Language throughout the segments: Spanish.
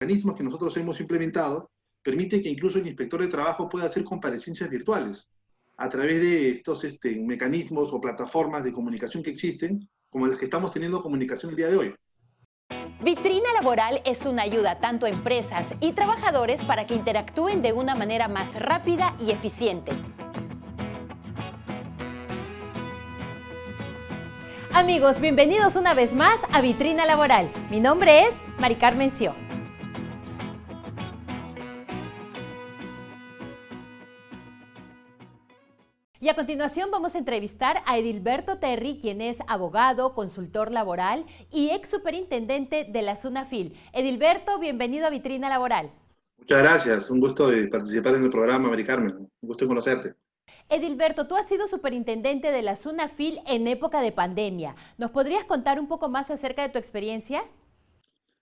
mecanismos que nosotros hemos implementado permiten que incluso el inspector de trabajo pueda hacer comparecencias virtuales a través de estos mecanismos o plataformas de comunicación que existen, como las que estamos teniendo comunicación el día de hoy. Vitrina Laboral es una ayuda tanto a empresas y trabajadores para que interactúen de una manera más rápida y eficiente. Amigos, bienvenidos una vez más a Vitrina Laboral. Mi nombre es Mari Carmen Sió. Y a continuación vamos a entrevistar a Edilberto Terry, quien es abogado, consultor laboral y ex superintendente de la SUNAFIL. Edilberto, bienvenido a Vitrina Laboral. Muchas gracias, un gusto de participar en el programa, Mari Carmen. Un gusto de conocerte. Edilberto, tú has sido superintendente de la SUNAFIL en época de pandemia. ¿Nos podrías contar un poco más acerca de tu experiencia?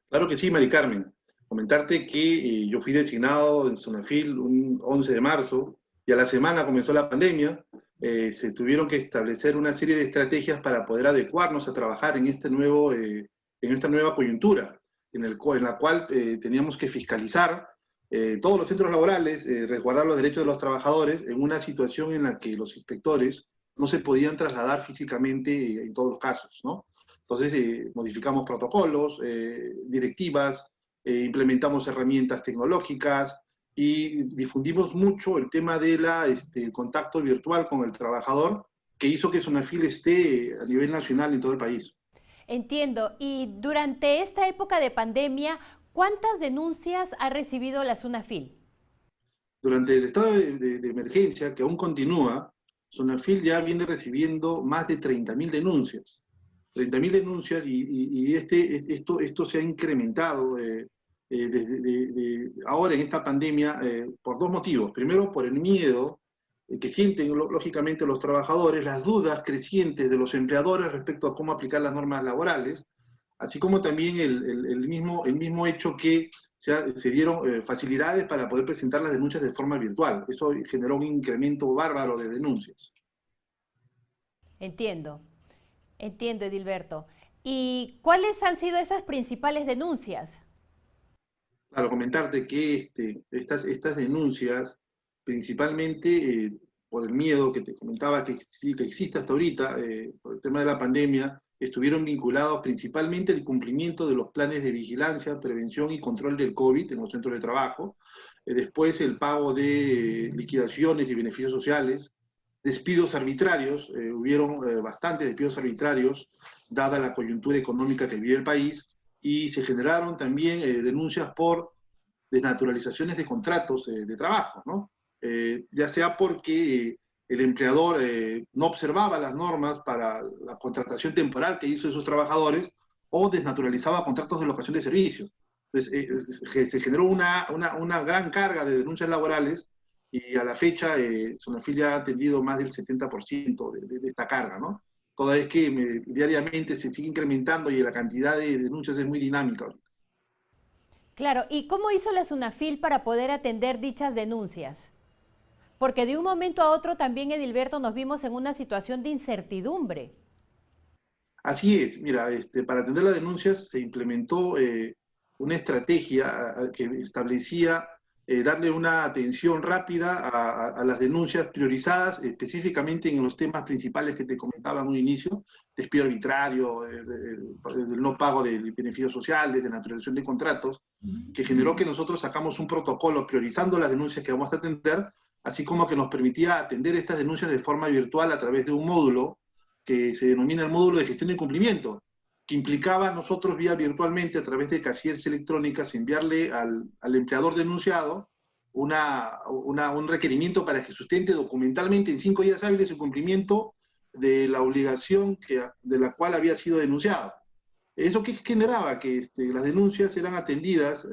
Claro que sí, Mari Carmen. Comentarte que yo fui designado en SUNAFIL un 11 de marzo y a la semana comenzó la pandemia. Se tuvieron que establecer una serie de estrategias para poder adecuarnos a trabajar en esta nueva coyuntura, en la cual teníamos que fiscalizar todos los centros laborales, resguardar los derechos de los trabajadores en una situación en la que los inspectores no se podían trasladar físicamente en todos los casos, ¿no? Entonces, modificamos protocolos, directivas, implementamos herramientas tecnológicas y difundimos mucho el tema de el contacto virtual con el trabajador, que hizo que SUNAFIL esté a nivel nacional en todo el país. Entiendo. Y durante esta época de pandemia, ¿cuántas denuncias ha recibido la SUNAFIL? Durante el estado de emergencia, que aún continúa, SUNAFIL ya viene recibiendo más de 30.000 denuncias. 30.000 denuncias y esto se ha incrementado ahora en esta pandemia por dos motivos. Primero, por el miedo que sienten lógicamente los trabajadores, las dudas crecientes de los empleadores respecto a cómo aplicar las normas laborales, así como también el mismo hecho que se dieron facilidades para poder presentar las denuncias de forma virtual. Eso generó un incremento bárbaro de denuncias. Entiendo, Edilberto. ¿Y cuáles han sido esas principales denuncias? Claro, comentarte que estas denuncias, principalmente por el miedo que te comentaba que existe hasta ahorita, por el tema de la pandemia, estuvieron vinculados principalmente al cumplimiento de los planes de vigilancia, prevención y control del COVID en los centros de trabajo, después el pago de liquidaciones y beneficios sociales, despidos arbitrarios, hubieron bastantes despidos arbitrarios, dada la coyuntura económica que vive el país, y se generaron también denuncias por desnaturalizaciones de contratos de trabajo, ¿no? Ya sea porque el empleador no observaba las normas para la contratación temporal que hizo de sus trabajadores o desnaturalizaba contratos de locación de servicios. Entonces, se generó una gran carga de denuncias laborales y a la fecha SUNAFIL ya ha atendido más del 70% de esta carga, ¿no? Toda vez que diariamente se sigue incrementando y la cantidad de denuncias es muy dinámica ahorita. Claro, ¿y cómo hizo la SUNAFIL para poder atender dichas denuncias? Porque de un momento a otro también, Edilberto, nos vimos en una situación de incertidumbre. Así es, mira, para atender las denuncias se implementó una estrategia que establecía darle una atención rápida a las denuncias priorizadas, específicamente en los temas principales que te comentaba en un inicio: despido arbitrario, el no pago de beneficios sociales, de naturalización de contratos, que generó que nosotros sacamos un protocolo priorizando las denuncias que vamos a atender, así como que nos permitía atender estas denuncias de forma virtual a través de un módulo que se denomina el módulo de gestión de cumplimiento, que implicaba a nosotros vía virtualmente a través de casilleros electrónicas enviarle al empleador denunciado un requerimiento para que sustente documentalmente en 5 días hábiles el cumplimiento de la obligación de la cual había sido denunciado. ¿Eso qué generaba? Que las denuncias eran atendidas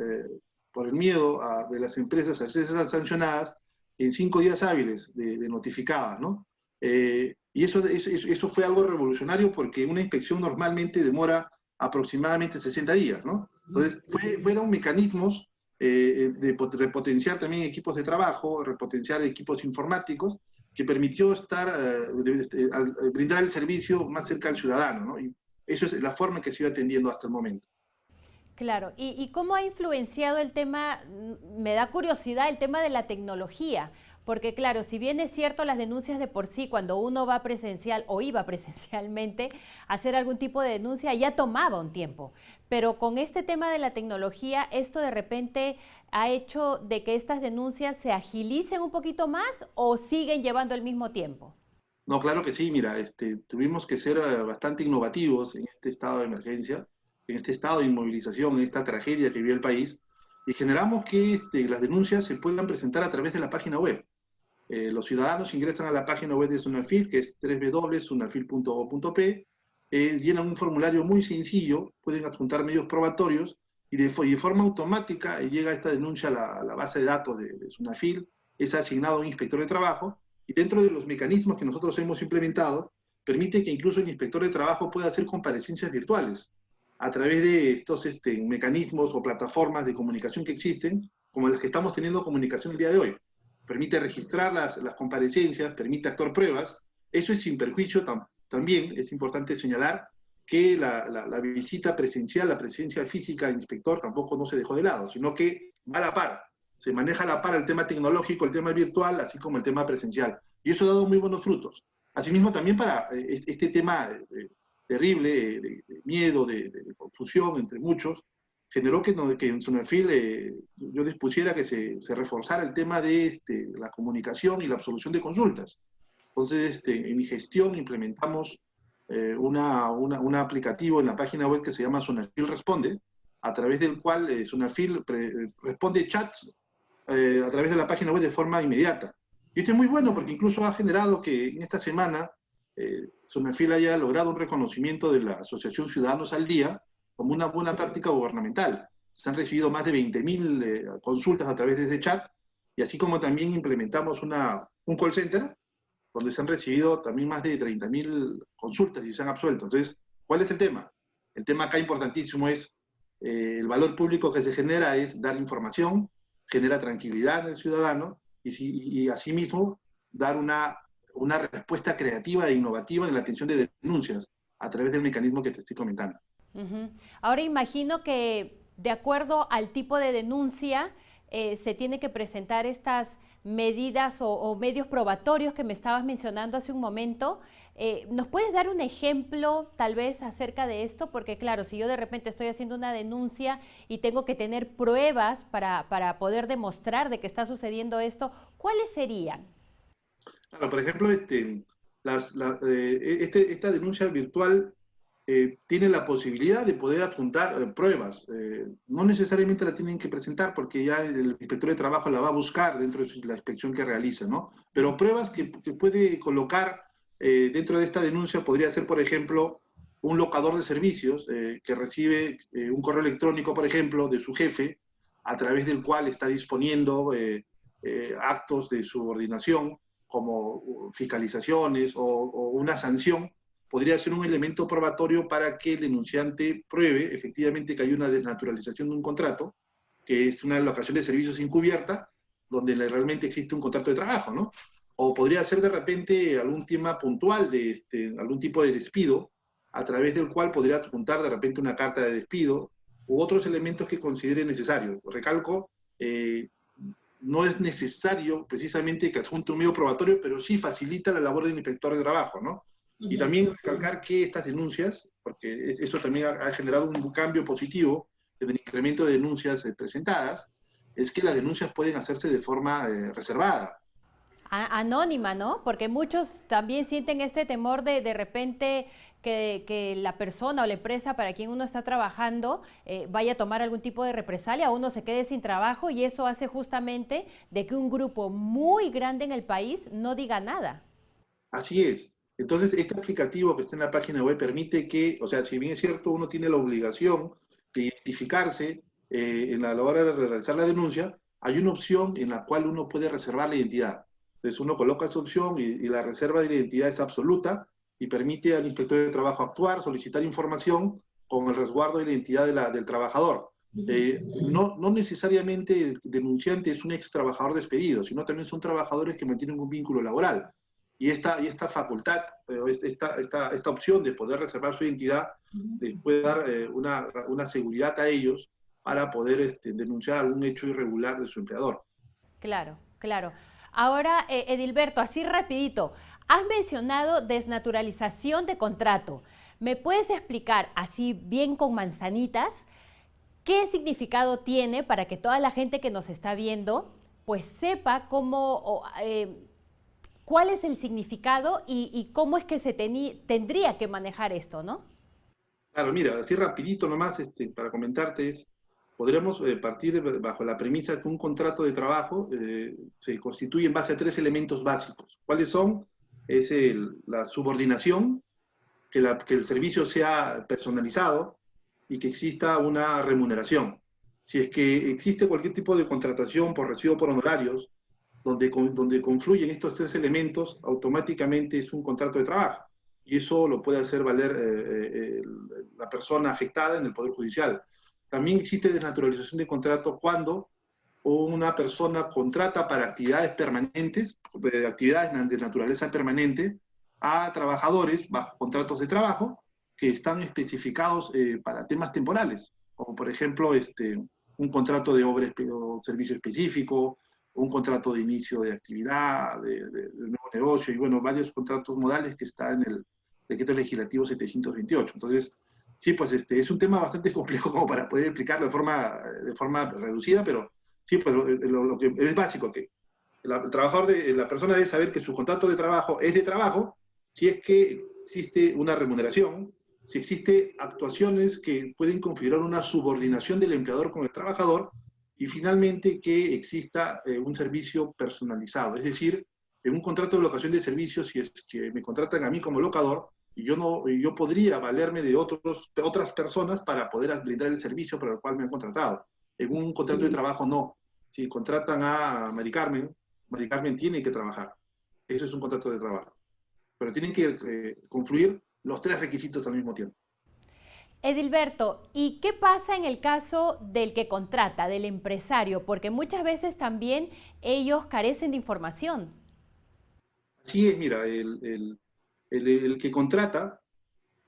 por el miedo de las empresas a ser sancionadas en 5 días hábiles de notificadas, ¿no? Y eso fue algo revolucionario porque una inspección normalmente demora aproximadamente 60 días, ¿no? Entonces, fueron mecanismos de repotenciar también equipos de trabajo, repotenciar equipos informáticos, que permitió brindar el servicio más cerca al ciudadano, ¿no? Y eso es la forma en que se iba atendiendo hasta el momento. Claro, ¿y cómo ha influenciado el tema, me da curiosidad, el tema de la tecnología? Porque claro, si bien es cierto las denuncias de por sí, cuando uno va presencial o iba presencialmente a hacer algún tipo de denuncia, ya tomaba un tiempo. Pero con este tema de la tecnología, ¿esto de repente ha hecho de que estas denuncias se agilicen un poquito más o siguen llevando el mismo tiempo? No, claro que sí, mira, tuvimos que ser bastante innovativos en este estado de emergencia, en este estado de inmovilización, en esta tragedia que vive el país, y generamos que las denuncias se puedan presentar a través de la página web. Los ciudadanos ingresan a la página web de Sunafil, que es www.sunafil.gov.p, llenan un formulario muy sencillo, pueden adjuntar medios probatorios y de forma automática llega esta denuncia a la base de datos de Sunafil, es asignado a un inspector de trabajo y dentro de los mecanismos que nosotros hemos implementado, permite que incluso el inspector de trabajo pueda hacer comparecencias virtuales a través de estos mecanismos o plataformas de comunicación que existen, como las que estamos teniendo comunicación el día de hoy. Permite registrar las comparecencias, permite actuar pruebas. Eso es sin perjuicio también, es importante señalar que la visita presencial, la presencia física del inspector tampoco no se dejó de lado, sino que va a la par. Se maneja a la par el tema tecnológico, el tema virtual, así como el tema presencial. Y eso ha dado muy buenos frutos. Asimismo, también para este tema terrible de miedo, de confusión entre muchos, generó que en Sunafil yo dispusiera que se reforzara el tema de la comunicación y la absolución de consultas. Entonces, en mi gestión implementamos un aplicativo en la página web que se llama Sunafil Responde, a través del cual Sunafil responde chats a través de la página web de forma inmediata. Y esto es muy bueno porque incluso ha generado que en esta semana Sunafil haya logrado un reconocimiento de la Asociación Ciudadanos al Día como una buena práctica gubernamental. Se han recibido más de 20.000 consultas a través de ese chat y así como también implementamos un call center donde se han recibido también más de 30.000 consultas y se han absuelto. Entonces, ¿cuál es el tema? El tema acá importantísimo es el valor público que se genera es dar información, genera tranquilidad en el ciudadano y asimismo dar una respuesta creativa e innovativa en la atención de denuncias a través del mecanismo que te estoy comentando. Ahora imagino que de acuerdo al tipo de denuncia se tiene que presentar estas medidas o medios probatorios que me estabas mencionando hace un momento. ¿Nos puedes dar un ejemplo tal vez acerca de esto? Porque claro, si yo de repente estoy haciendo una denuncia y tengo que tener pruebas para poder demostrar de que está sucediendo esto, ¿cuáles serían? Claro, por ejemplo, esta denuncia virtual tiene la posibilidad de poder adjuntar pruebas. No necesariamente la tienen que presentar porque ya el inspector de trabajo la va a buscar dentro de la inspección que realiza, ¿no? Pero pruebas que puede colocar dentro de esta denuncia podría ser, por ejemplo, un locador de servicios que recibe un correo electrónico, por ejemplo, de su jefe, a través del cual está disponiendo actos de subordinación como fiscalizaciones o una sanción, podría ser un elemento probatorio para que el denunciante pruebe efectivamente que hay una desnaturalización de un contrato, que es una locación de servicios encubierta, donde realmente existe un contrato de trabajo, ¿no? O podría ser de repente algún tema puntual de algún tipo de despido, a través del cual podría adjuntar de repente una carta de despido u otros elementos que considere necesario. Recalco, no es necesario precisamente que adjunte un medio probatorio, pero sí facilita la labor del inspector de trabajo, ¿no? Y también recalcar que estas denuncias, porque esto también ha generado un cambio positivo en el incremento de denuncias presentadas, es que las denuncias pueden hacerse de forma reservada. Anónima, ¿no? Porque muchos también sienten este temor de repente que la persona o la empresa para quien uno está trabajando vaya a tomar algún tipo de represalia, uno se quede sin trabajo y eso hace justamente de que un grupo muy grande en el país no diga nada. Así es. Entonces, este aplicativo que está en la página web permite que, o sea, si bien es cierto, uno tiene la obligación de identificarse en la hora de realizar la denuncia, hay una opción en la cual uno puede reservar la identidad. Entonces, uno coloca esa opción y la reserva de identidad es absoluta y permite al inspector de trabajo actuar, solicitar información con el resguardo de la identidad del trabajador. No necesariamente el denunciante es un ex trabajador despedido, sino también son trabajadores que mantienen un vínculo laboral. y esta facultad, esta opción de poder reservar su identidad, les puede dar una seguridad a ellos para poder denunciar algún hecho irregular de su empleador. Claro, claro. Ahora, Edilberto, así rapidito, has mencionado desnaturalización de contrato. ¿Me puedes explicar, así bien con manzanitas, qué significado tiene para que toda la gente que nos está viendo pues sepa cuál es el significado y cómo es que tendría que manejar esto, ¿no? Claro, mira, así rapidito nomás para comentarte podríamos partir bajo la premisa que un contrato de trabajo se constituye en base a tres elementos básicos. ¿Cuáles son? Es la subordinación, que el servicio sea personalizado y que exista una remuneración. Si es que existe cualquier tipo de contratación por recibo por honorarios, donde confluyen estos tres elementos, automáticamente es un contrato de trabajo. Y eso lo puede hacer valer la persona afectada en el Poder Judicial. También existe desnaturalización de contrato cuando una persona contrata para actividades permanentes, actividades de naturaleza permanente, a trabajadores bajo contratos de trabajo que están especificados para temas temporales, como por ejemplo un contrato de obra o servicio específico, un contrato de inicio de actividad, de nuevo negocio, y bueno, varios contratos modales que está en el decreto legislativo 728. Entonces, sí, pues es un tema bastante complejo como para poder explicarlo de forma reducida, pero sí, pues lo que es básico, que el trabajador, la persona debe saber que su contrato de trabajo es de trabajo si es que existe una remuneración, si existe actuaciones que pueden configurar una subordinación del empleador con el trabajador, y finalmente que exista un servicio personalizado. Es decir, en un contrato de locación de servicios, si es que me contratan a mí como locador, y yo podría valerme de otras personas para poder brindar el servicio para el cual me han contratado. En un contrato de trabajo no. Si contratan a Mari Carmen tiene que trabajar. Eso es un contrato de trabajo. Pero tienen que confluir los tres requisitos al mismo tiempo. Edilberto, ¿y qué pasa en el caso del que contrata, del empresario? Porque muchas veces también ellos carecen de información. Así es, mira, el que contrata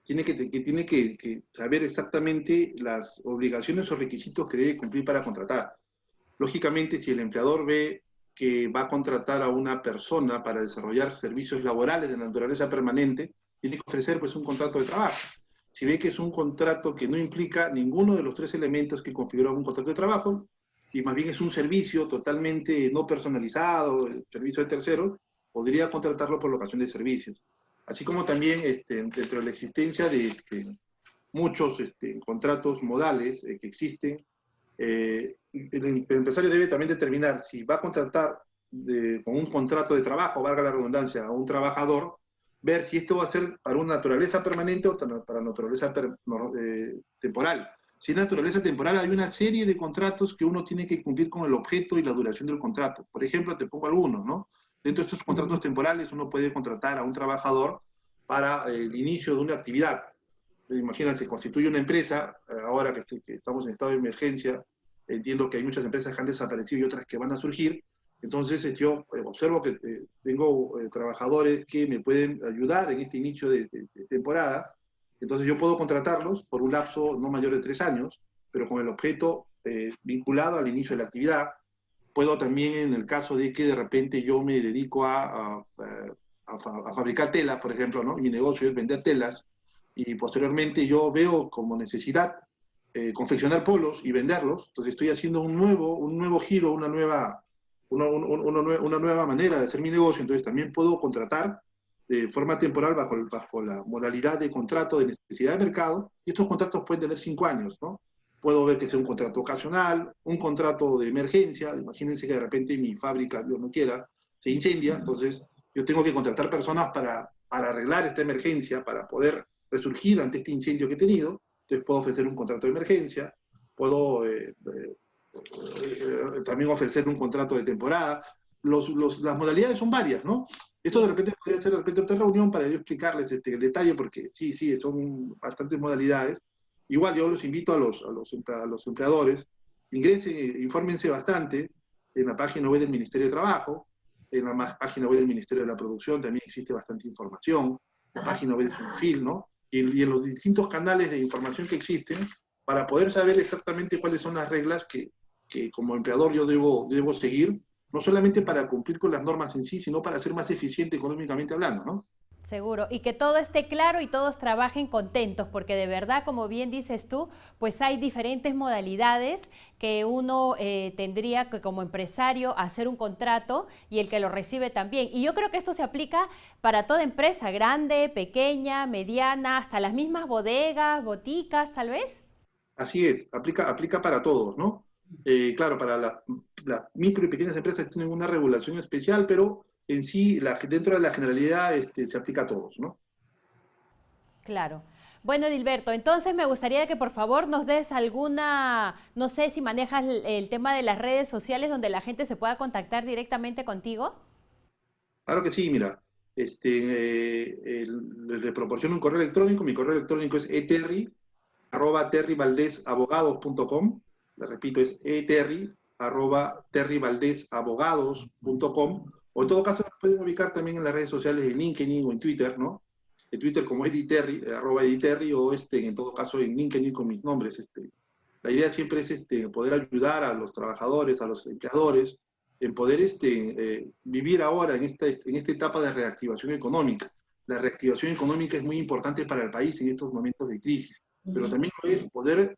tiene que saber exactamente las obligaciones o requisitos que debe cumplir para contratar. Lógicamente, si el empleador ve que va a contratar a una persona para desarrollar servicios laborales de naturaleza permanente, tiene que ofrecer pues un contrato de trabajo. Si ve que es un contrato que no implica ninguno de los tres elementos que configuran un contrato de trabajo, y más bien es un servicio totalmente no personalizado, el servicio de terceros, podría contratarlo por locación de servicios. Así como también dentro de la existencia de muchos contratos modales que existen, el empresario debe también determinar si va a contratar con un contrato de trabajo, valga la redundancia, a un trabajador, ver si esto va a ser para una naturaleza permanente o para naturaleza temporal. Si es naturaleza temporal, hay una serie de contratos que uno tiene que cumplir con el objeto y la duración del contrato. Por ejemplo, te pongo algunos, ¿no? Dentro de estos contratos temporales, uno puede contratar a un trabajador para el inicio de una actividad. Imagínense, se constituye una empresa, ahora que estamos en estado de emergencia, entiendo que hay muchas empresas que han desaparecido y otras que van a surgir. Entonces yo observo que tengo trabajadores que me pueden ayudar en este inicio de temporada. Entonces yo puedo contratarlos por un lapso no mayor de 3 años, pero con el objeto vinculado al inicio de la actividad. Puedo también, en el caso de que de repente yo me dedico a fabricar telas, por ejemplo, ¿no? Mi negocio es vender telas, y posteriormente yo veo como necesidad confeccionar polos y venderlos. Entonces estoy haciendo un nuevo giro, una nueva manera de hacer mi negocio. Entonces también puedo contratar de forma temporal bajo la modalidad de contrato de necesidad de mercado, y estos contratos pueden tener 5 años, ¿no? Puedo ver que sea un contrato ocasional, un contrato de emergencia. Imagínense que de repente mi fábrica, Dios no quiera, se incendia, entonces yo tengo que contratar personas para arreglar esta emergencia, para poder resurgir ante este incendio que he tenido. Entonces puedo ofrecer un contrato de emergencia, puedo también ofrecer un contrato de temporada. Las modalidades son varias, ¿no? Esto de repente podría ser de repente otra reunión para yo explicarles el detalle, porque sí, son bastantes modalidades. Igual yo los invito a los empleadores, ingresen, infórmense bastante en la página web del Ministerio de Trabajo, en la página web del Ministerio de la Producción también existe bastante información, la página web de FINAFIL, ¿no? Y en los distintos canales de información que existen, para poder saber exactamente cuáles son las reglas que como empleador yo debo seguir, no solamente para cumplir con las normas en sí, sino para ser más eficiente económicamente hablando, ¿no? Seguro, y que todo esté claro y todos trabajen contentos, porque de verdad, como bien dices tú, pues hay diferentes modalidades que uno tendría que como empresario hacer un contrato y el que lo recibe también. Y yo creo que esto se aplica para toda empresa, grande, pequeña, mediana, hasta las mismas bodegas, boticas, tal vez. Así es, aplica para todos, ¿no? Claro, para las micro y pequeñas empresas tienen una regulación especial, pero en sí, dentro de la generalidad, se aplica a todos, ¿no? Claro. Bueno, Edilberto, entonces me gustaría que por favor nos des alguna, no sé si manejas el tema de las redes sociales donde la gente se pueda contactar directamente contigo. Claro que sí, mira, le proporciono un correo electrónico, mi correo electrónico es eterri@terrivaldesabogados.com, le repito, es eterri@terrivaldesabogados.com, o en todo caso nos pueden ubicar también en las redes sociales, en LinkedIn o en Twitter, ¿no? En Twitter como editerri, @editerri, o en todo caso en LinkedIn con mis nombres. La idea siempre es poder ayudar a los trabajadores, a los empleadores, en poder vivir ahora en esta etapa de reactivación económica. La reactivación económica es muy importante para el país en estos momentos de crisis, pero también es poder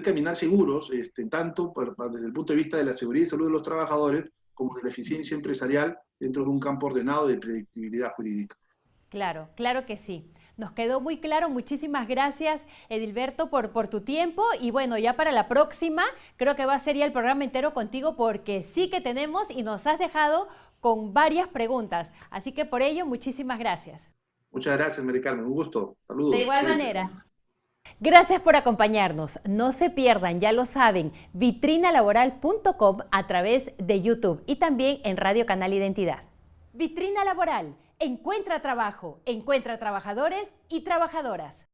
caminar seguros, tanto desde el punto de vista de la seguridad y salud de los trabajadores, como de la eficiencia empresarial dentro de un campo ordenado de predictibilidad jurídica. Claro, claro que sí. Nos quedó muy claro. Muchísimas gracias, Edilberto, por tu tiempo. Y bueno, ya para la próxima, creo que va a ser ya el programa entero contigo porque sí que tenemos y nos has dejado con varias preguntas. Así que por ello, muchísimas gracias. Muchas gracias, Mari Carmen. Un gusto. De Saludos. igual manera. Gracias por acompañarnos. No se pierdan, ya lo saben, vitrinalaboral.com a través de YouTube y también en Radio Canal Identidad. Vitrina Laboral. Encuentra trabajo, encuentra trabajadores y trabajadoras.